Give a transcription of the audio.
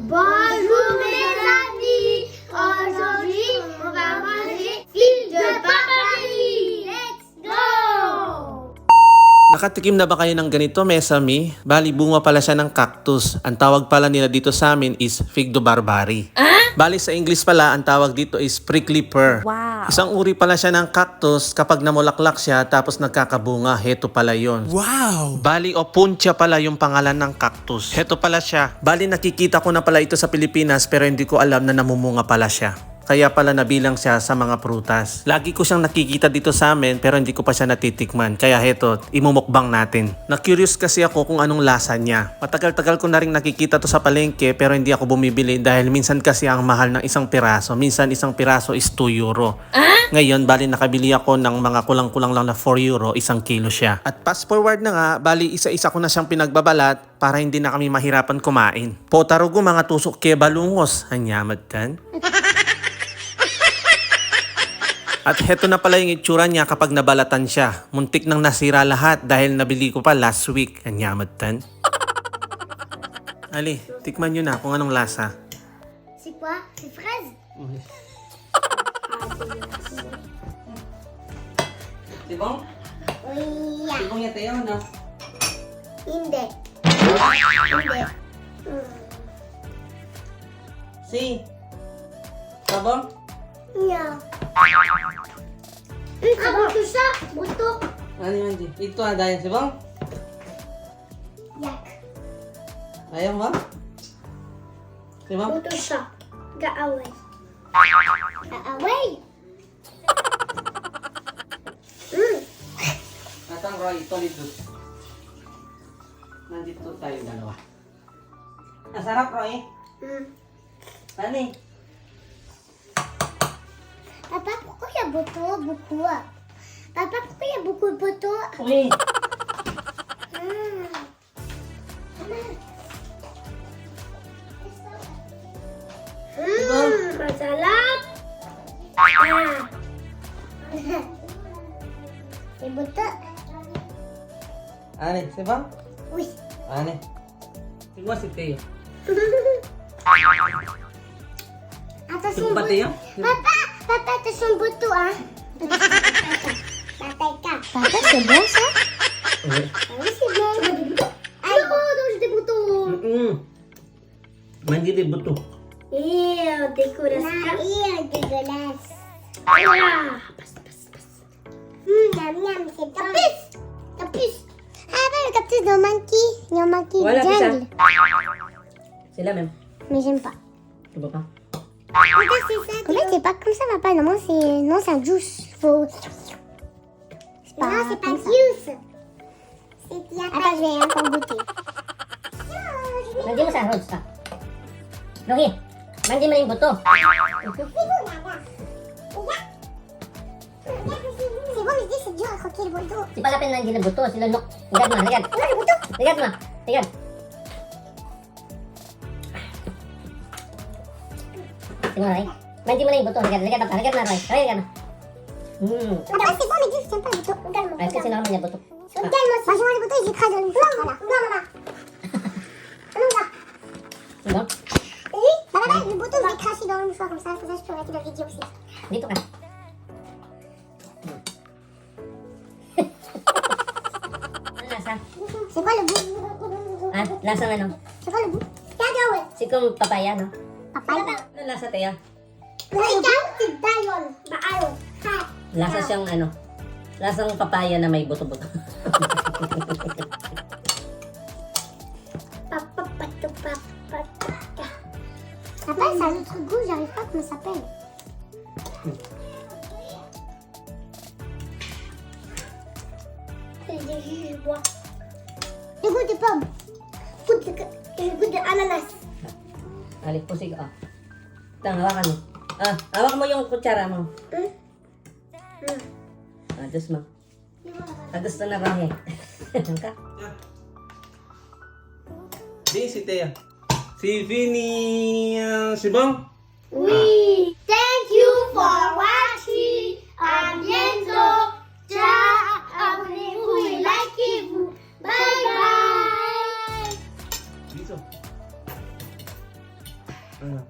Bonjour mes amis, aujourd'hui on va manger fil de Paris. Let's go! Nakatikim na ba kayo ng ganito, Mesami? Bali, bunga pala siya ng cactus. Ang tawag pala nila dito sa amin is fig de Barbary. Bali, sa English pala, ang tawag dito is prickly pear. Wow. Isang uri pala siya ng cactus kapag namulaklak siya tapos nagkakabunga. Heto pala yon. Wow! Bali, opuntia pala yung pangalan ng cactus. Heto pala siya. Bali, nakikita ko na pala ito sa Pilipinas pero hindi ko alam na namumunga pala siya. Kaya pala nabilang siya sa mga prutas. Lagi ko siyang nakikita dito sa amin pero hindi ko pa siya natitikman. Kaya heto, imumukbang natin. Na-curious kasi ako kung anong lasa niya. Matagal-tagal ko na rin nakikita to sa palengke pero hindi ako bumibili dahil minsan kasi ang mahal ng isang piraso. Minsan isang piraso is 2 euro. Ngayon, bali nakabili ako ng mga kulang-kulang lang na 4 euro, 1 kilo siya. At fast forward na nga, bali isa-isa ko na siyang pinagbabalat para hindi na kami mahirapan kumain. Potarugo mga tusok ke balungos. Hanyamad kan? At heto na pala yung itsura niya kapag nabalatan siya. Muntik nang nasira lahat dahil nabili ko pa last week. Hanyamad tan. Ali, tikman nyo na kung anong lasa. C'est quoi? C'est fraise? Sibong? Oui. Sibong niya tayo, no? Hindi. Hindi. Si. Sabong? Yeah. Buto siya. Buto. Ano yun, Di? Ito na dahil, Sibong? Yak. Ayaw mo? Sibong? Buto siya. Gaaway. Gaaway. Natang Roy, ito dito. Nandito tayo dalawa. Masarap, Roy. Ano eh? Papa, pourquoi il y a beaucoup? Papa, pourquoi il y a beaucoup de buto? Uy! Masarap. May buto. Ano eh, Sibong? Uy. Ano eh? Tingnan si Teo. Attention, Ito ba, Teo? Papa, attention buto, ah. Patay ka. Papa, c'est bon, ça? Uy. Ah oui, c'est bon. Ay, non, j'ai des boutons. Mandi di buto. Dégueulasse. Dégueulasse. Miam, miam, c'est bon. Capuce. Ah, ben, le cactus de monkey. Il y a un monkey Voilà, c'est ça. jungle. Sila, même. Mais j'aime pas. Diba pa? Comment c'est pas comme ça, papa? Non, c'est un juice. Faut... Non, c'est pas juice. Attends, je vais encore goûter. Mandi mo sa rolls ka. Rohi, mandi mo na yung buto. C'est bon, mais dis, c'est dur à croquer le buto. Si palapin na hindi na buto, sila nok. Ligad mo, ligad. Non, le buto. Ligad mo, ligad. Tingnan mo, Ray. Mandi mo na yung buto, ligad. Ligad mo, ligad mo, Ray. Ray, ligad mo. Papa, c'est bon, mais dis, je tiens pas le buto. Regarde-moi. Ay, kasi naman niya buto. Regarde-moi. Mange-moi le buto et j'écrase dans le fond. Voilà. Non, maman. Non, là. Diba? Oui, bah, papa, le buto, je l'ai craché dans le mouchoir comme ça je peux arrêter la vidéo aussi. Dito ka. Ano lasa? C'est quoi le bout? Ha? Lasa ng ano? C'est quoi le bout? Cacahuète. Sikong papaya, no? Papaya. Ano lasa, Teya? Cacahuète, c'est dayon. Baayon. Ha. Lasa siyang ano? Lasang papaya na may buto-buto. Papa, pato, papa. Papa, ça a un autre goût, j'arrive pas comment ça s'appelle. Je bois. Le goût de pomme. Le goût de ananas. Ali, pusig, oh. Ito, hawakan mo. Ah, hawakan mo yung kutsara mo. Adus mo. Adus na Rohi. Ka? Di, si Tea. Si Vinny, Sibong? Oui. Thank you for watching. À bientôt. Ciao. Abonnez-vous et likez-vous. Bye bye. Dito. Ano?